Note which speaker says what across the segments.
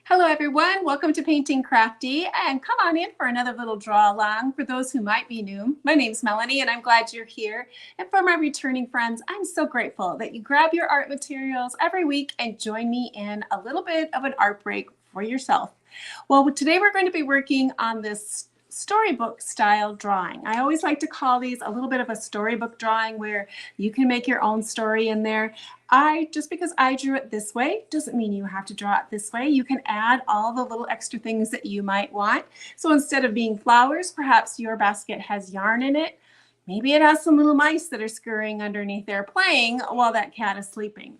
Speaker 1: Hello everyone, welcome to Painting Crafty, and come on in for another little draw along for those who might be new. My name's Melanie and I'm glad you're here. And for my returning friends, I'm so grateful that you grab your art materials every week and join me in a little bit of an art break for yourself. Well, today we're going to be working on this storybook style drawing. I always like to call these a little bit of a storybook drawing where you can make your own story in there. Just because I drew it this way doesn't mean you have to draw it this way. You can add all the little extra things that you might want. So instead of being flowers, perhaps your basket has yarn in it. Maybe it has some little mice that are scurrying underneath there playing while that cat is sleeping.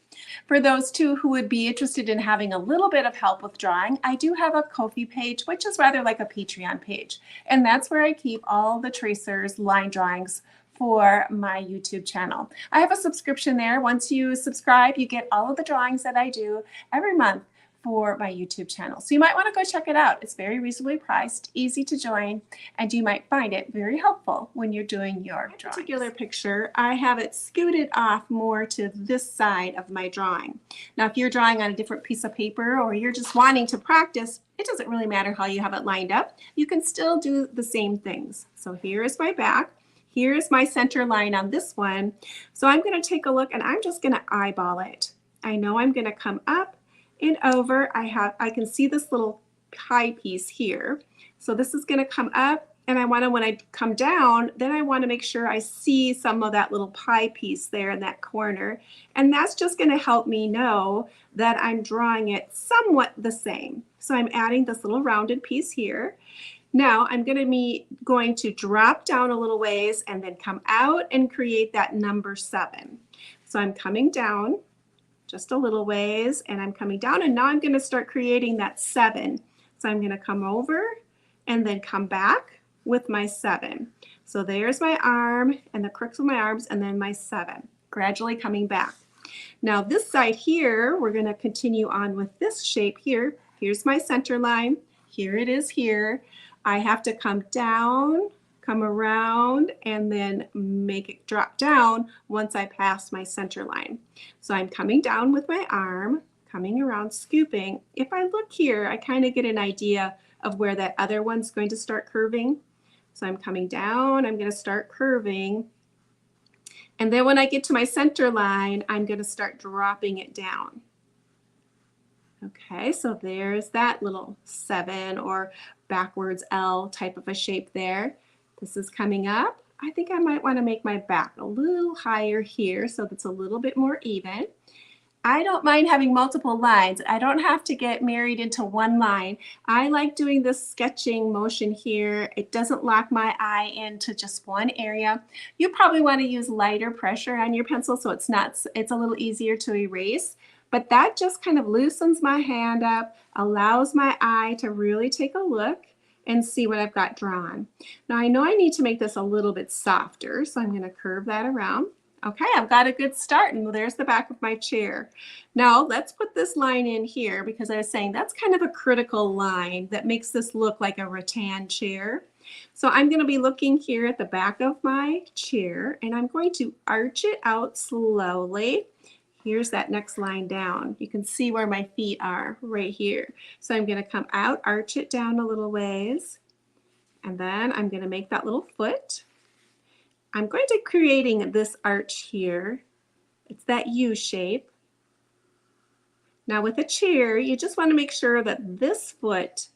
Speaker 1: For those two who would be interested in having a little bit of help with drawing, I do have a Ko-fi page, which is rather like a Patreon page. And that's where I keep all the tracers, line drawings for my YouTube channel. I have a subscription there. Once you subscribe, you get all of the drawings that I do every month for my YouTube channel. So you might want to go check it out. It's very reasonably priced, easy to join, and you might find it very helpful when you're doing your drawings. This particular picture, I have it scooted off more to this side of my drawing. Now, if you're drawing on a different piece of paper or you're just wanting to practice, it doesn't really matter how you have it lined up. You can still do the same things. So here is my back. Here's my center line on this one. So I'm going to take a look and I'm just going to eyeball it. I know I'm going to come up and over. I can see this little pie piece here. So this is going to come up, and I want to, when I come down, then I want to make sure I see some of that little pie piece there in that corner. And that's just going to help me know that I'm drawing it somewhat the same. So I'm adding this little rounded piece here. Now I'm going to drop down a little ways and then come out and create that number 7. So I'm coming down just a little ways and I'm coming down, and now I'm going to start creating that 7. So I'm going to come over and then come back with my 7. So there's my arm and the crooks of my arms and then my 7, gradually coming back. Now this side here, we're going to continue on with this shape here. Here's my center line. Here it is here. I have to come down, come around, and then make it drop down once I pass my center line. So I'm coming down with my arm, coming around, scooping. If I look here, I kind of get an idea of where that other one's going to start curving. So I'm coming down, I'm going to start curving. And then when I get to my center line, I'm going to start dropping it down. Okay, so there's that little 7 or backwards L type of a shape there. This is coming up. I think I might want to make my back a little higher here so that's a little bit more even. I don't mind having multiple lines. I don't have to get married into one line. I like doing this sketching motion here. It doesn't lock my eye into just one area. You probably want to use lighter pressure on your pencil so it's a little easier to erase. But that just kind of loosens my hand up, allows my eye to really take a look and see what I've got drawn. Now I know I need to make this a little bit softer, so I'm going to curve that around. Okay, I've got a good start, and there's the back of my chair. Now let's put this line in here because I was saying that's kind of a critical line that makes this look like a rattan chair. So I'm going to be looking here at the back of my chair, and I'm going to arch it out slowly. Here's that next line down. You can see where my feet are right here. So I'm going to come out, arch it down a little ways, and then I'm going to make that little foot. I'm going to creating this arch here. It's that U shape. Now with a chair, you just want to make sure that this foot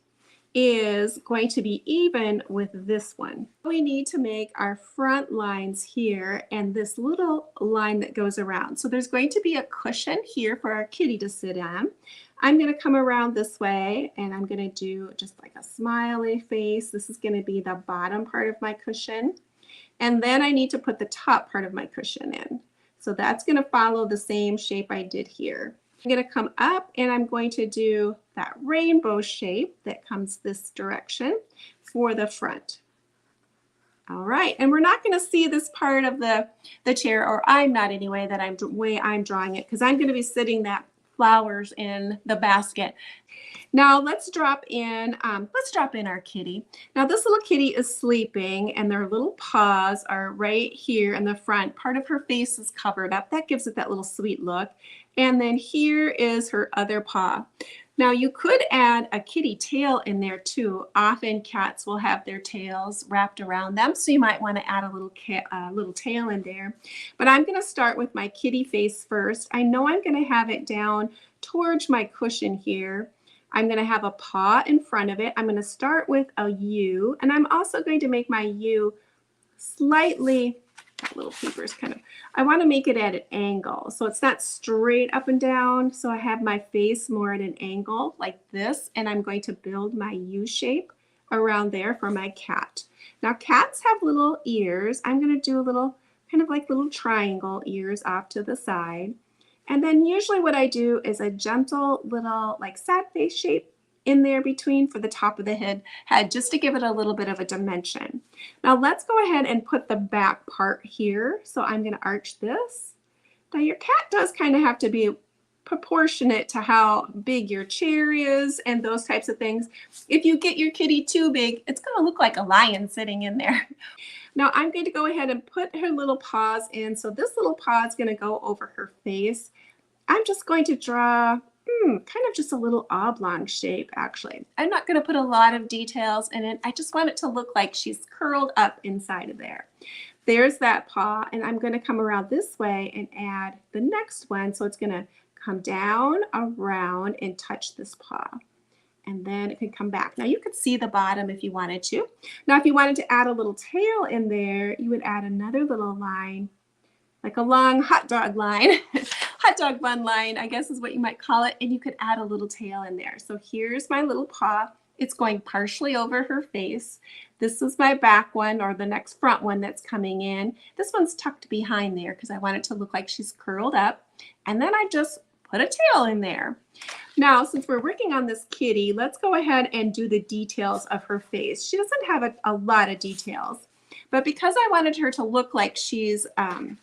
Speaker 1: is going to be even with this one. We need to make our front lines here and this little line that goes around. So there's going to be a cushion here for our kitty to sit on. I'm going to come around this way and I'm going to do just like a smiley face. This is going to be the bottom part of my cushion. And then I need to put the top part of my cushion in. So that's going to follow the same shape I did here. I'm going to come up and I'm going to do that rainbow shape that comes this direction for the front. All right, and we're not going to see this part of the chair, or I'm not anyway, way I'm drawing it, because I'm going to be sitting that flowers in the basket. Now let's drop in our kitty. Now this little kitty is sleeping and their little paws are right here in the front. Part of her face is covered up. That gives it that little sweet look. And then here is her other paw. Now you could add a kitty tail in there too. Often cats will have their tails wrapped around them, so you might want to add a little tail in there. But I'm going to start with my kitty face first. I know I'm going to have it down towards my cushion here. I'm going to have a paw in front of it. I'm going to start with a U, and I'm also going to make my U slightly, that little paper is kind of, I want to make it at an angle. So it's not straight up and down. So I have my face more at an angle like this, and I'm going to build my U shape around there for my cat. Now cats have little ears. I'm going to do a little, kind of like little triangle ears off to the side. And then usually what I do is a gentle little like sad face shape in there between for the top of the head just to give it a little bit of a dimension. Now let's go ahead and put the back part here. So I'm going to arch this. Now your cat does kind of have to be proportionate to how big your chair is and those types of things. If you get your kitty too big, it's going to look like a lion sitting in there. Now I'm going to go ahead and put her little paws in. So this little paw is going to go over her face. I'm just going to draw kind of just a little oblong shape, actually. I'm not going to put a lot of details in it. I just want it to look like she's curled up inside of there. There's that paw, and I'm going to come around this way and add the next one. So it's going to come down, around, and touch this paw. And then it can come back. Now you could see the bottom if you wanted to. Now if you wanted to add a little tail in there, you would add another little line, like a long hot dog line. Hot dog bun line, I guess is what you might call it, and you could add a little tail in there. So here's my little paw. It's going partially over her face. This is my back one, or the next front one that's coming in. This one's tucked behind there because I want it to look like she's curled up. And then I just put a tail in there. Now, since we're working on this kitty, let's go ahead and do the details of her face. She doesn't have a lot of details. But because I wanted her to look like she's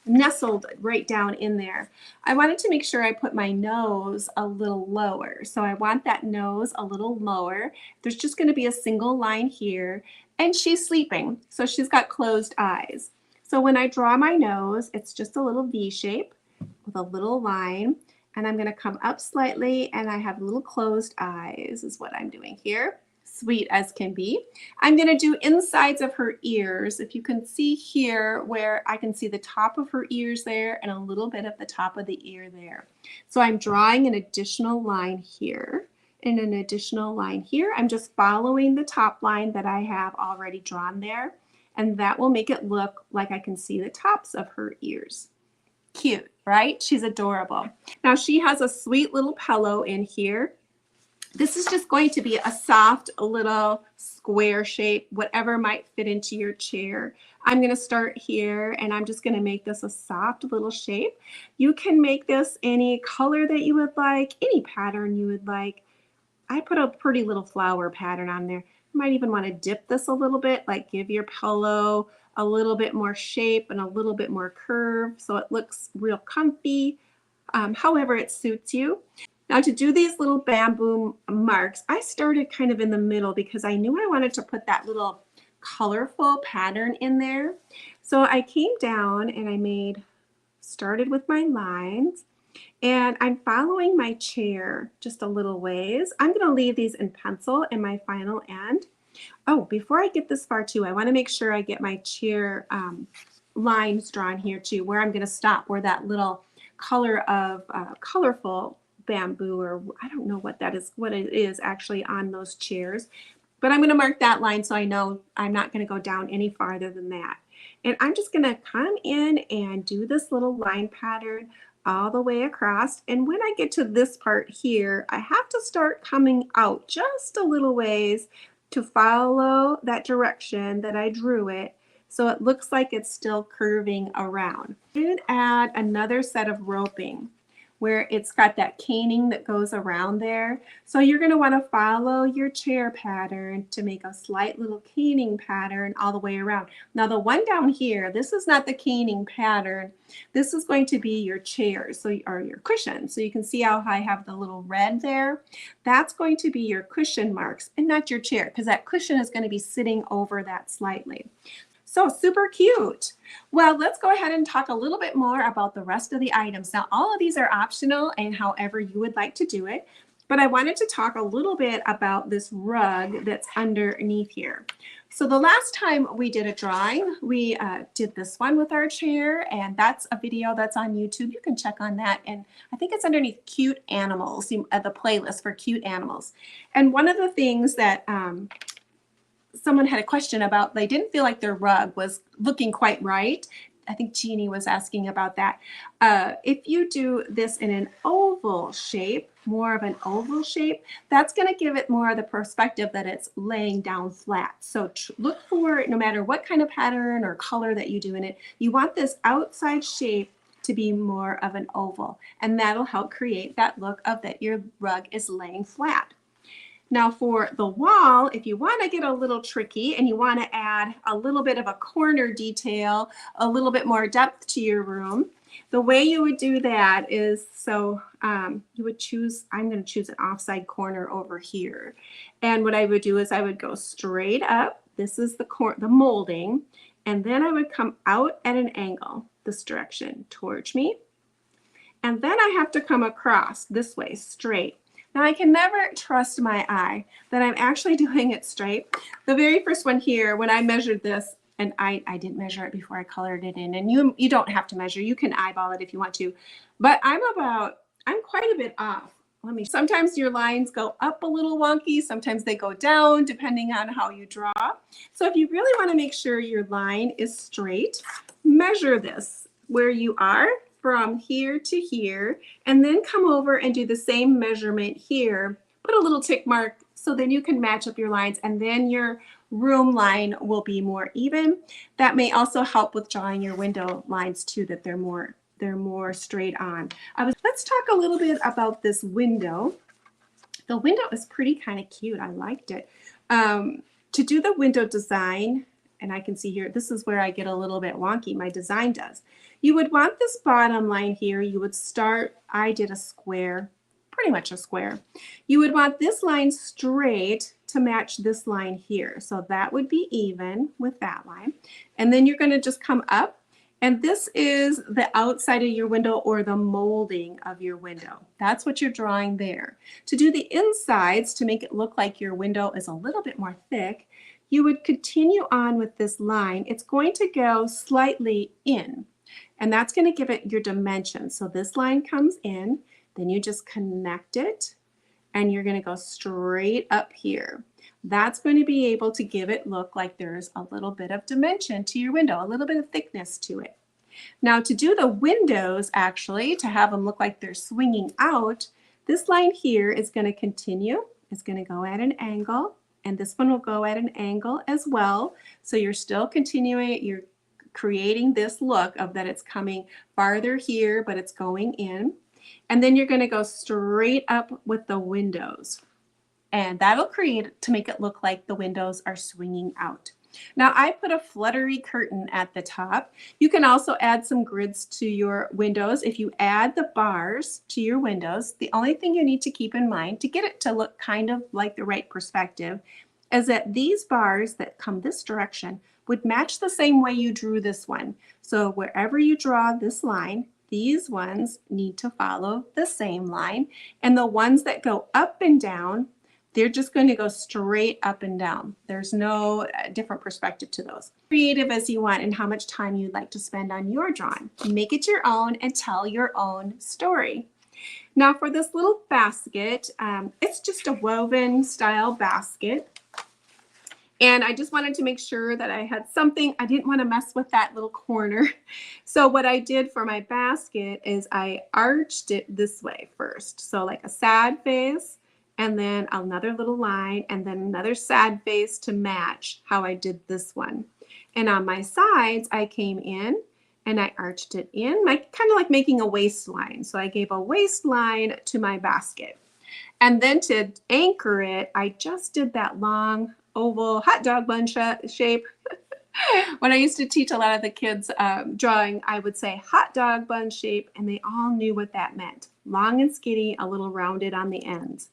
Speaker 1: nestled right down in there, I wanted to make sure I put my nose a little lower. So I want that nose a little lower. There's just going to be a single line here, and she's sleeping. So she's got closed eyes. So when I draw my nose, it's just a little V shape with a little line, and I'm going to come up slightly, and I have little closed eyes is what I'm doing here. Sweet as can be. I'm going to do insides of her ears. If you can see here where I can see the top of her ears there and a little bit of the top of the ear there. So I'm drawing an additional line here and an additional line here. I'm just following the top line that I have already drawn there, and that will make it look like I can see the tops of her ears. Cute, right? She's adorable. Now she has a sweet little pillow in here. This is just going to be a soft little square shape, whatever might fit into your chair. I'm going to start here, and I'm just going to make this a soft little shape. You can make this any color that you would like, any pattern you would like. I put a pretty little flower pattern on there. You might even want to dip this a little bit, like give your pillow a little bit more shape and a little bit more curve so it looks real comfy, however it suits you. Now to do these little bamboo marks, I started kind of in the middle because I knew I wanted to put that little colorful pattern in there. So I came down and I started with my lines, and I'm following my chair just a little ways. I'm going to leave these in pencil in my final end. Oh, before I get this far too, I want to make sure I get my chair lines drawn here too, where I'm going to stop, where that little color of colorful bamboo, or I don't know what it is actually on those chairs, but I'm going to mark that line so I know I'm not going to go down any farther than that. And I'm just going to come in and do this little line pattern all the way across. And when I get to this part here, I have to start coming out just a little ways to follow that direction that I drew it, so it looks like it's still curving around. And add another set of roping where it's got that caning that goes around there. So you're going to want to follow your chair pattern to make a slight little caning pattern all the way around. Now the one down here, this is not the caning pattern. This is going to be your chair, or your cushion. So you can see how I have the little red there. That's going to be your cushion marks and not your chair, because that cushion is going to be sitting over that slightly. So super cute. Well, let's go ahead and talk a little bit more about the rest of the items. Now, all of these are optional and however you would like to do it. But I wanted to talk a little bit about this rug that's underneath here. So the last time we did a drawing, we did this one with our chair, and that's a video that's on YouTube. You can check on that, and I think it's underneath cute animals, the playlist for cute animals. And one of the things that someone had a question about, they didn't feel like their rug was looking quite right. I think Jeannie was asking about that. If you do this in an oval shape, more of an oval shape, that's going to give it more of the perspective that it's laying down flat. So look for, no matter what kind of pattern or color that you do in it, you want this outside shape to be more of an oval, and that'll help create that look of that your rug is laying flat. Now for the wall, if you want to get a little tricky and you want to add a little bit of a corner detail, a little bit more depth to your room, the way you would do that is, so you would choose, I'm going to choose an offside corner over here. And what I would do is I would go straight up. This is the molding. And then I would come out at an angle this direction towards me. And then I have to come across this way straight. Now I can never trust my eye that I'm actually doing it straight. The very first one here, when I measured this, and I didn't measure it before I colored it in, and you don't have to measure, you can eyeball it if you want to, but I'm quite a bit off. Sometimes your lines go up a little wonky, sometimes they go down depending on how you draw. So if you really want to make sure your line is straight, measure this where you are from here to here, and then come over and do the same measurement here. Put a little tick mark so then you can match up your lines, and then your room line will be more even. That may also help with drawing your window lines too, that they're more straight on. Let's talk a little bit about this window. The window is pretty kind of cute. I liked it. To do the window design, and I can see here, this is where I get a little bit wonky, my design does. You would want this bottom line here, you would start, I did a square, pretty much a square. You would want this line straight to match this line here. So that would be even with that line. And then you're going to just come up, and this is the outside of your window or the molding of your window. That's what you're drawing there. To do the insides, to make it look like your window is a little bit more thick, you would continue on with this line. It's going to go slightly in, and that's going to give it your dimension. So this line comes in, then you just connect it, and you're going to go straight up here. That's going to be able to give it look like there's a little bit of dimension to your window, a little bit of thickness to it. Now to do the windows, actually, to have them look like they're swinging out, this line here is going to continue. It's going to go at an angle, and this one will go at an angle as well. So you're still continuing, you're creating this look of that it's coming farther here, but it's going in. And then you're going to go straight up with the windows. And that'll create to make it look like the windows are swinging out. Now I put a fluttery curtain at the top. You can also add some grids to your windows. If you add the bars to your windows, the only thing you need to keep in mind to get it to look kind of like the right perspective is that these bars that come this direction would match the same way you drew this one. So wherever you draw this line, these ones need to follow the same line, and the ones that go up and down, they're just going to go straight up and down. There's no different perspective to those. Creative as you want and how much time you'd like to spend on your drawing. Make it your own and tell your own story. Now for this little basket, it's just a woven style basket. And I just wanted to make sure that I had something. I didn't want to mess with that little corner. So what I did for my basket is I arched it this way first. So like a sad face, and then another little line, and then another sad face to match how I did this one. And on my sides, I came in and I arched it in, kind of like making a waistline. So I gave a waistline to my basket. And then to anchor it, I just did that long oval hot dog bun shape. When I used to teach a lot of the kids drawing, I would say hot dog bun shape, and they all knew what that meant. Long and skinny, a little rounded on the ends.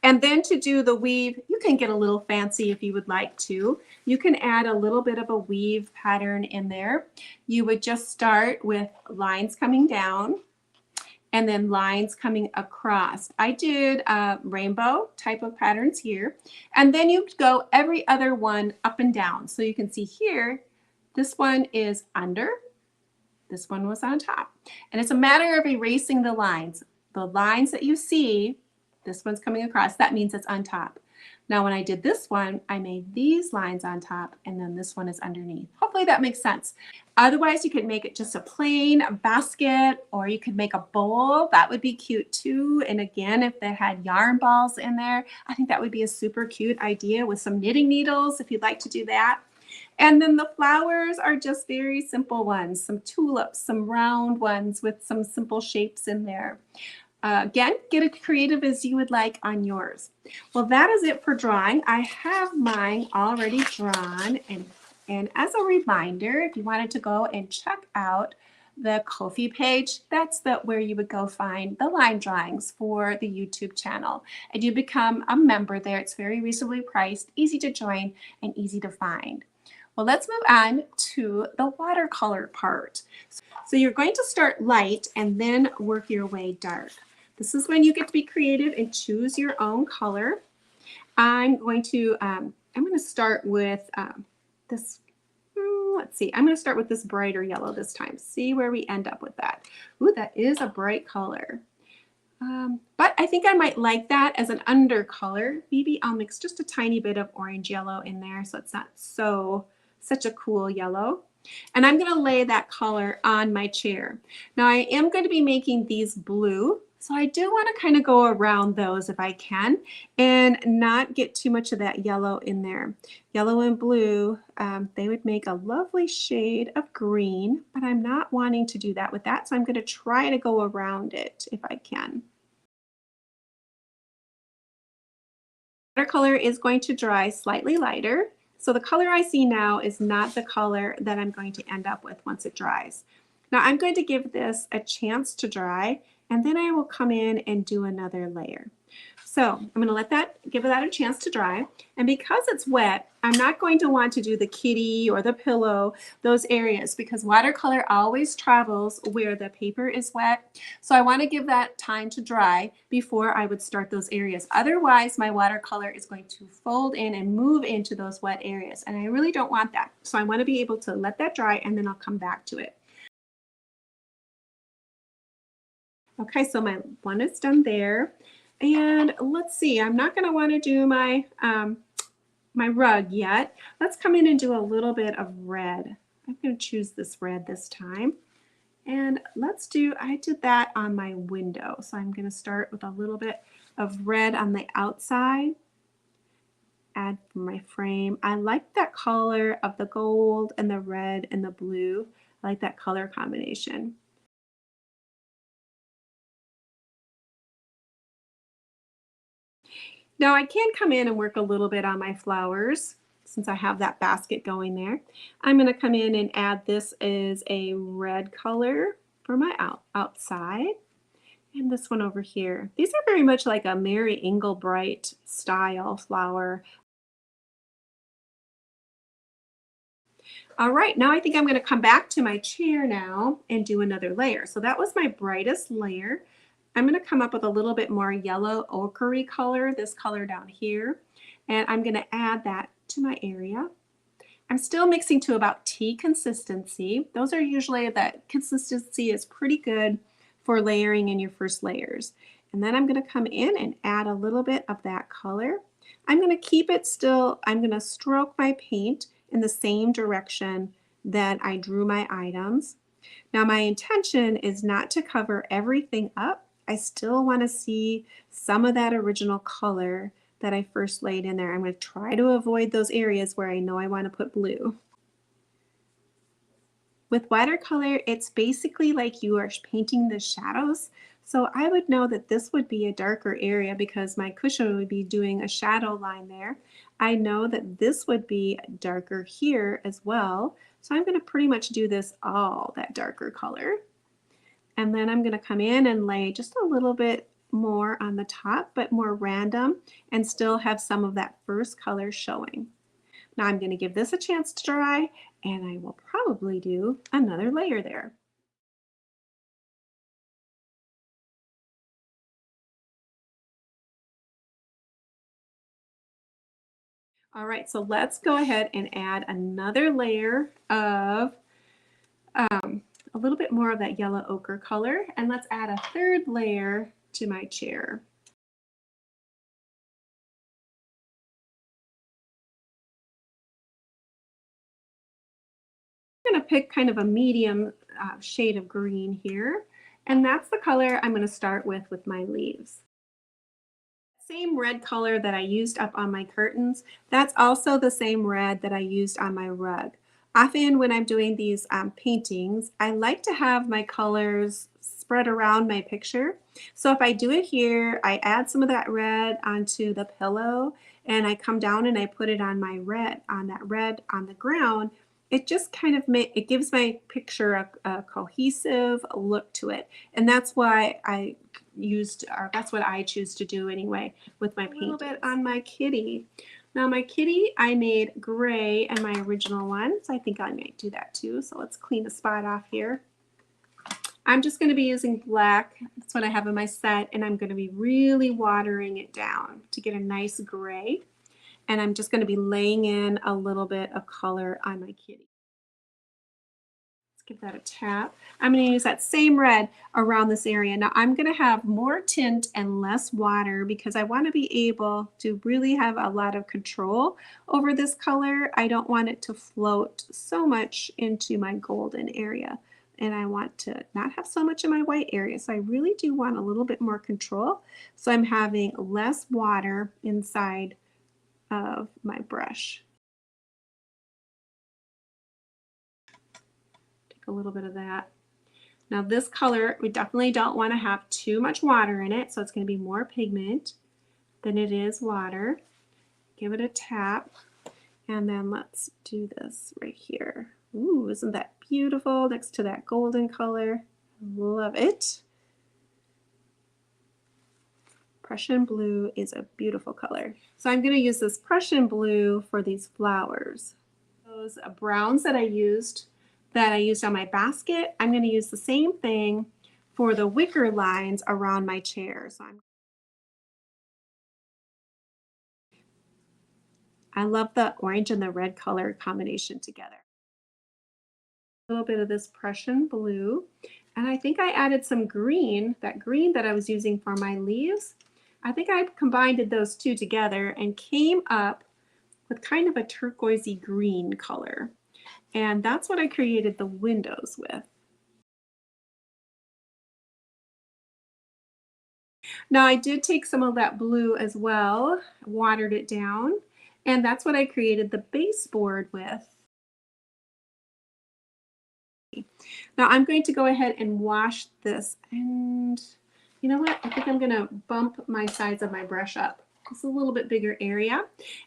Speaker 1: And then to do the weave, you can get a little fancy if you would like to. You can add a little bit of a weave pattern in there. You would just start with lines coming down, and then lines coming across. I did rainbow type of patterns here, and then you go every other one up and down. So you can see here, this one is under, this one was on top. And it's a matter of erasing the lines. The lines that you see, this one's coming across, that means it's on top. Now when I did this one, I made these lines on top and then this one is underneath. Hopefully that makes sense. Otherwise you could make it just a plain basket, or you could make a bowl. That would be cute too. And again, if they had yarn balls in there, I think that would be a super cute idea with some knitting needles if you'd like to do that. And then the flowers are just very simple ones, some tulips, some round ones with some simple shapes in there. Again, get as creative as you would like on yours. Well, that is it for drawing. I have mine already drawn. And as a reminder, if you wanted to go and check out the Ko-fi page, that's where you would go find the line drawings for the YouTube channel. And you become a member there. It's very reasonably priced, easy to join, and easy to find. Well, let's move on to the watercolor part. So you're going to start light and then work your way dark. This is when you get to be creative and choose your own color. I'm going to start with this. Let's see. I'm going to start with this brighter yellow this time. See where we end up with that. Ooh, that is a bright color. But I think I might like that as an undercolor. Maybe I'll mix just a tiny bit of orange yellow in there so it's not such a cool yellow. And I'm going to lay that color on my chair. Now I am going to be making these blue. So I do want to kind of go around those if I can and not get too much of that yellow in there. Yellow and blue, they would make a lovely shade of green, but I'm not wanting to do that with that. So I'm going to try to go around it if I can. Watercolor is going to dry slightly lighter. So the color I see now is not the color that I'm going to end up with once it dries. Now I'm going to give this a chance to dry, and then I will come in and do another layer. So I'm going to give that a chance to dry. And because it's wet, I'm not going to want to do the kitty or the pillow, those areas, because watercolor always travels where the paper is wet. So I want to give that time to dry before I would start those areas. Otherwise, my watercolor is going to fold in and move into those wet areas. And I really don't want that. So I want to be able to let that dry and then I'll come back to it. Okay, so my one is done there. And let's see, I'm not going to want to do my rug yet. Let's come in and do a little bit of red. I'm going to choose this red this time. And I did that on my window. So I'm going to start with a little bit of red on the outside. Add my frame. I like that color of the gold and the red and the blue. I like that color combination. Now I can come in and work a little bit on my flowers since I have that basket going there. I'm going to come in and add this as a red color for my outside. And this one over here. These are very much like a Mary Englebright style flower. All right, now I think I'm going to come back to my chair now and do another layer. So that was my brightest layer. I'm going to come up with a little bit more yellow ochre color, this color down here, and I'm going to add that to my area. I'm still mixing to about tea consistency. Those are usually, that consistency is pretty good for layering in your first layers. And then I'm going to come in and add a little bit of that color. I'm going to keep it still. I'm going to stroke my paint in the same direction that I drew my items. Now my intention is not to cover everything up. I still want to see some of that original color that I first laid in there. I'm going to try to avoid those areas where I know I want to put blue. With watercolor, it's basically like you are painting the shadows. So I would know that this would be a darker area because my cushion would be doing a shadow line there. I know that this would be darker here as well. So I'm going to pretty much do this all that darker color. And then I'm going to come in and lay just a little bit more on the top, but more random, and still have some of that first color showing. Now I'm going to give this a chance to dry, and I will probably do another layer there. All right, so let's go ahead and add another layer of a little bit more of that yellow ochre color, and let's add a third layer to my chair. I'm going to pick kind of a medium shade of green here, and that's the color I'm going to start with my leaves. Same red color that I used up on my curtains, that's also the same red that I used on my rug. Often when I'm doing these paintings, I like to have my colors spread around my picture. So if I do it here, I add some of that red onto the pillow and I come down and I put it on my red, on that red on the ground. It just kind of it gives my picture a cohesive look to it. And that's why I used, or that's what I choose to do anyway with my paint. A little bit on my kitty. Now my kitty I made gray in my original one, so I think I might do that too. So let's clean a spot off here. I'm just going to be using black. That's what I have in my set, and I'm going to be really watering it down to get a nice gray. And I'm just going to be laying in a little bit of color on my kitty. Give that a tap. I'm going to use that same red around this area. Now I'm going to have more tint and less water because I want to be able to really have a lot of control over this color. I don't want it to float so much into my golden area, and I want to not have so much in my white area. So I really do want a little bit more control. So I'm having less water inside of my brush. A little bit of that. Now this color, we definitely don't want to have too much water in it, so it's going to be more pigment than it is water. Give it a tap, and then let's do this right here. Ooh, isn't that beautiful next to that golden color? Love it. Prussian blue is a beautiful color. So I'm going to use this Prussian blue for these flowers. Those browns that I used on my basket, I'm going to use the same thing for the wicker lines around my chair. So I love the orange and the red color combination together. A little bit of this Prussian blue, and I think I added some green, that green that I was using for my leaves. I think I combined those two together and came up with kind of a turquoisey green color. And that's what I created the windows with. Now I did take some of that blue as well, watered it down, and that's what I created the baseboard with. Now I'm going to go ahead and wash this, and you know what? I think I'm going to bump my sides of my brush up. It's a little bit bigger area,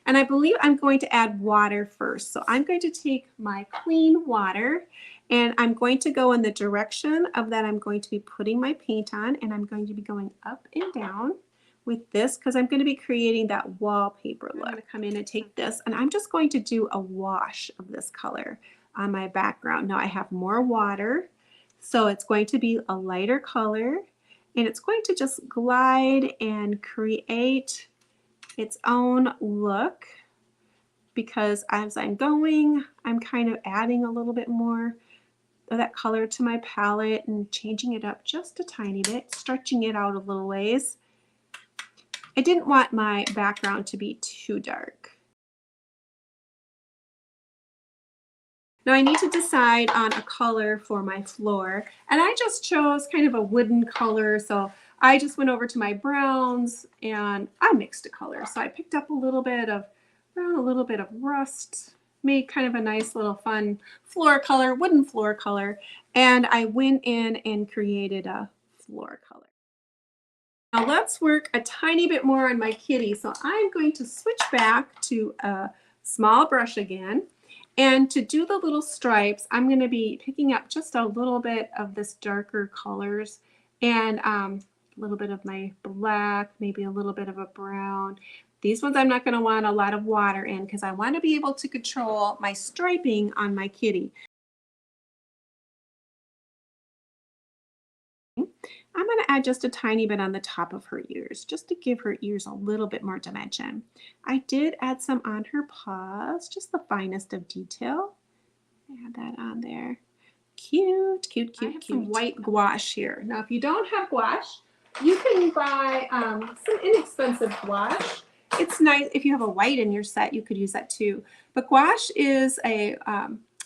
Speaker 1: and I believe I'm going to add water first. So I'm going to take my clean water, and I'm going to go in the direction of that I'm going to be putting my paint on, and I'm going to be going up and down with this because I'm going to be creating that wallpaper look. I'm going to come in and take this, and I'm just going to do a wash of this color on my background. Now I have more water, so it's going to be a lighter color, and it's going to just glide and create its own look, because as I'm going, I'm kind of adding a little bit more of that color to my palette and changing it up just a tiny bit, stretching it out a little ways. I didn't want my background to be too dark. Now I need to decide on a color for my floor, and I just chose kind of a wooden color, so I just went over to my browns and I mixed a color. So I picked up a little bit of brown, a little bit of rust, made kind of a nice little fun floor color, wooden floor color, and I went in and created a floor color. Now let's work a tiny bit more on my kitty. So I'm going to switch back to a small brush again. And to do the little stripes, I'm going to be picking up just a little bit of this darker colors and a little bit of my black, maybe a little bit of a brown. These ones I'm not going to want a lot of water in because I want to be able to control my striping on my kitty. I'm going to add just a tiny bit on the top of her ears, just to give her ears a little bit more dimension. I did add some on her paws, just the finest of detail. Add that on there. Cute, cute, cute, I have some white gouache here. Now, if you don't have gouache, you can buy some inexpensive gouache. It's nice if you have a white in your set, you could use that too. But gouache is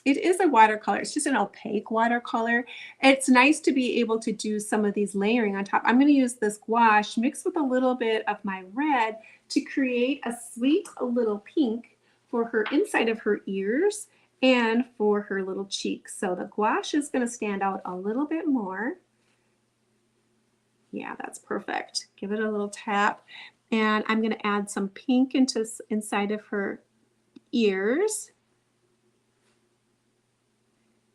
Speaker 1: it is a watercolor. It's just an opaque watercolor. It's nice to be able to do some of these layering on top. I'm going to use this gouache mixed with a little bit of my red to create a sweet little pink for her inside of her ears and for her little cheeks. So the gouache is going to stand out a little bit more. Yeah, that's perfect. Give it a little tap. And I'm going to add some pink inside of her ears.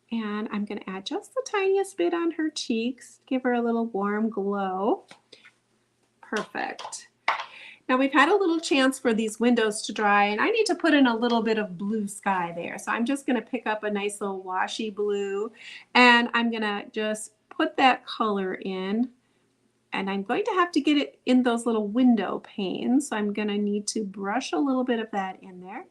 Speaker 1: And I'm going to add just the tiniest bit on her cheeks, give her a little warm glow. Perfect. Now we've had a little chance for these windows to dry, and I need to put in a little bit of blue sky there. So I'm just going to pick up a nice little washy blue, and I'm going to just put that color in. And I'm going to have to get it in those little window panes. So I'm going to need to brush a little bit of that in there.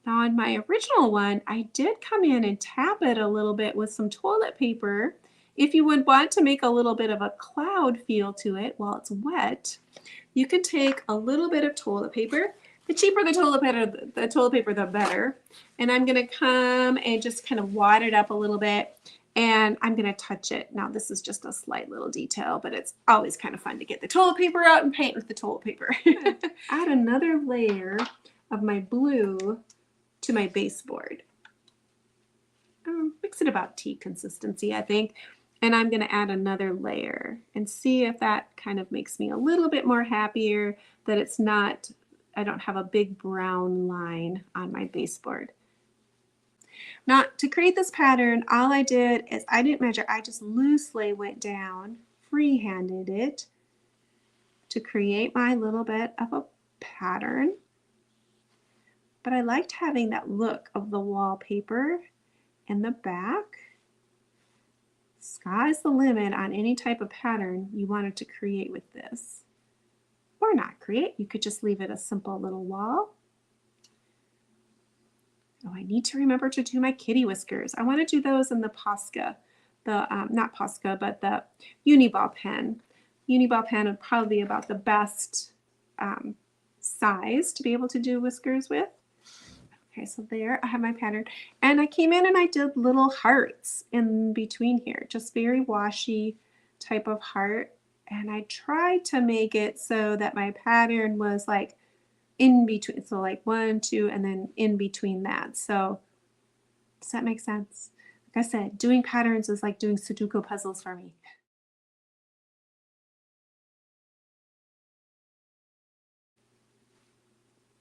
Speaker 1: Now on my original one, I did come in and tap it a little bit with some toilet paper. If you would want to make a little bit of a cloud feel to it while it's wet, you can take a little bit of toilet paper. The cheaper the toilet paper, the better. And I'm going to come and just kind of wad it up a little bit, and I'm going to touch it. Now this is just a slight little detail, but it's always kind of fun to get the toilet paper out and paint with the toilet paper. Add another layer of my blue to my baseboard. Mix it about tea consistency, I think. And I'm going to add another layer and see if that kind of makes me a little bit more happier that it's not, I don't have a big brown line on my baseboard. Now, to create this pattern, all I did is I didn't measure, I just loosely went down, free-handed it to create my little bit of a pattern. But I liked having that look of the wallpaper in the back. Sky's the limit on any type of pattern you wanted to create with this. Or not create, you could just leave it a simple little wall. Oh, I need to remember to do my kitty whiskers. I want to do those in the Posca, not Posca, but the Uniball pen. Uniball pen would probably be about the best size to be able to do whiskers with. Okay, so there I have my pattern, and I came in and I did little hearts in between here, just very washy type of heart, and I tried to make it so that my pattern was like in between, so like 1, 2, and then in between that. So does that make sense? Like I said, doing patterns is like doing Sudoku puzzles for me.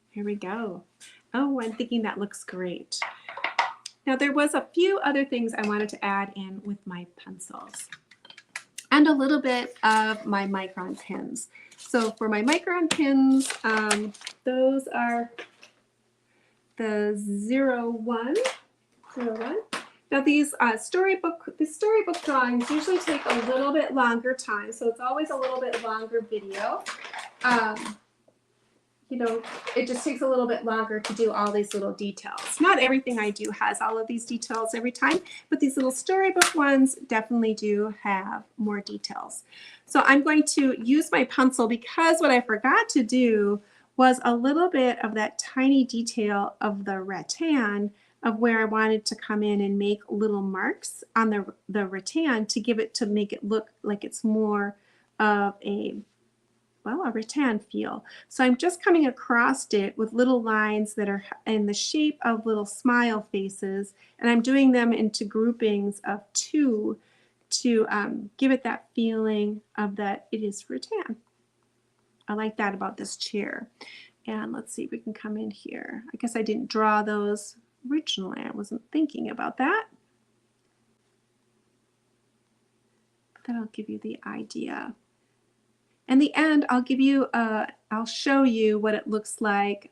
Speaker 1: Here we go. Oh, I'm thinking that looks great. Now there was a few other things I wanted to add in with my pencils and a little bit of my micron pins. So for my micron pins, those are the 01. Now these storybook drawings usually take a little bit longer time, so it's always a little bit longer video. You know, it just takes a little bit longer to do all these little details. Not everything I do has all of these details every time, but these little storybook ones definitely do have more details. So I'm going to use my pencil because what I forgot to do was a little bit of that tiny detail of the rattan of where I wanted to come in and make little marks on the rattan to make it look like it's more of a rattan feel. So I'm just coming across it with little lines that are in the shape of little smile faces, and I'm doing them into groupings of 2 to give it that feeling of that it is rattan. I like that about this chair. And let's see if we can come in here. I guess I didn't draw those originally. I wasn't thinking about that. But that'll give you the idea. In the end, I'll show you what it looks like.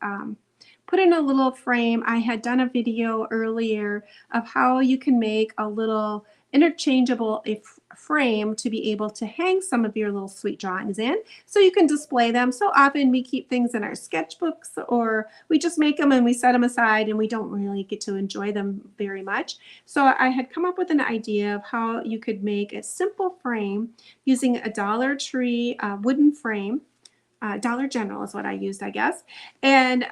Speaker 1: Put in a little frame. I had done a video earlier of how you can make a little interchangeable frame to be able to hang some of your little sweet drawings in so you can display them. So often we keep things in our sketchbooks, or we just make them and we set them aside and we don't really get to enjoy them very much. So I had come up with an idea of how you could make a simple frame using a Dollar Tree wooden frame. Dollar General is what I used, I guess, and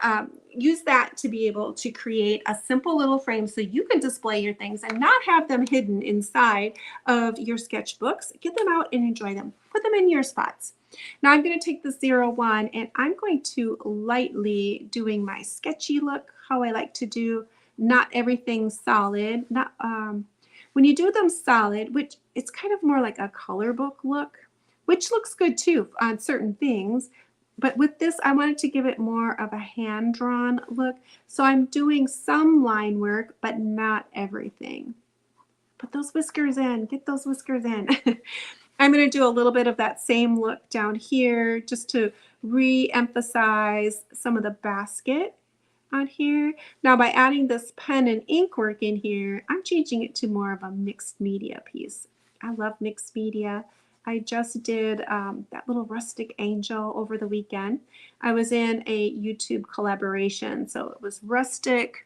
Speaker 1: use that to be able to create a simple little frame so you can display your things and not have them hidden inside of your sketchbooks. Get them out and enjoy them. Put them in your spots. Now I'm going to take the 01 and I'm going to lightly doing my sketchy look, how I like to do, not everything solid. Not when you do them solid, which it's kind of more like a color book look, which looks good too on certain things. But with this, I wanted to give it more of a hand-drawn look. So I'm doing some line work, but not everything. Put those whiskers in. Get those whiskers in. I'm going to do a little bit of that same look down here just to re-emphasize some of the basket on here. Now by adding this pen and ink work in here, I'm changing it to more of a mixed media piece. I love mixed media. I just did that little rustic angel over the weekend. I was in a YouTube collaboration, so it was rustic.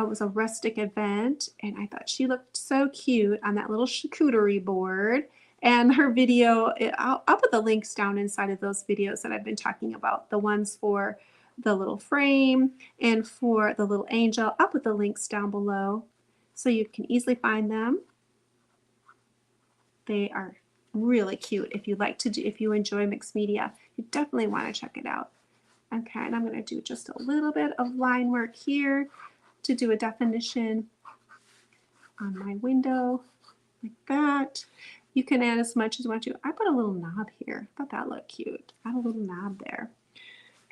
Speaker 1: It was a rustic event, and I thought she looked so cute on that little charcuterie board. And her video, I'll put the links down inside of those videos that I've been talking about, the ones for the little frame and for the little angel. I'll put the links down below so you can easily find them. They are really cute. If you like to do, if you enjoy mixed media, you definitely want to check it out. Okay, and I'm going to do just a little bit of line work here to do a definition on my window like that. You can add as much as you want to. I put a little knob here. I thought that looked cute. Add a little knob there.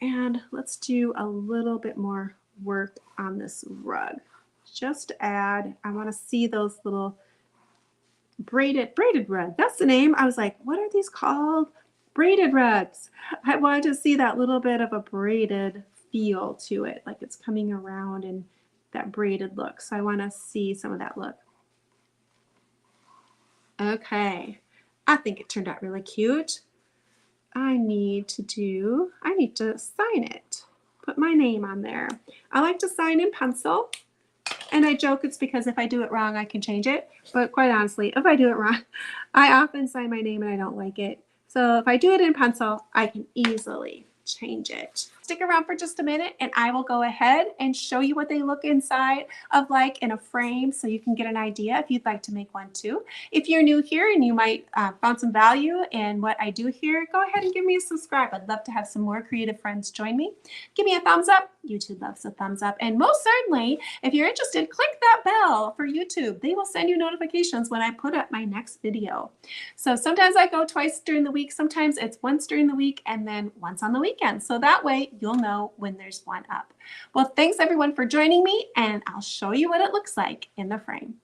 Speaker 1: And let's do a little bit more work on this rug. Just add, I want to see those little braided rug. That's the name. I was like, what are these called? Braided rugs. I wanted to see that little bit of a braided feel to it, like it's coming around and that braided look. So I want to see some of that look. Okay, I think it turned out really cute. I need to sign it. Put my name on there. I like to sign in pencil. And I joke it's because if I do it wrong, I can change it. But quite honestly, if I do it wrong, I often sign my name and I don't like it. So if I do it in pencil, I can easily change it. Stick around for just a minute and I will go ahead and show you what they look inside of like in a frame so you can get an idea if you'd like to make one too. If you're new here and you might found some value in what I do here, go ahead and give me a subscribe. I'd love to have some more creative friends join me. Give me a thumbs up. YouTube loves a thumbs up. And most certainly, if you're interested, click that bell for YouTube. They will send you notifications when I put up my next video. So sometimes I go twice during the week. Sometimes it's once during the week and then once on the weekend. So that way you'll know when there's one up. Well, thanks everyone for joining me, and I'll show you what it looks like in the frame.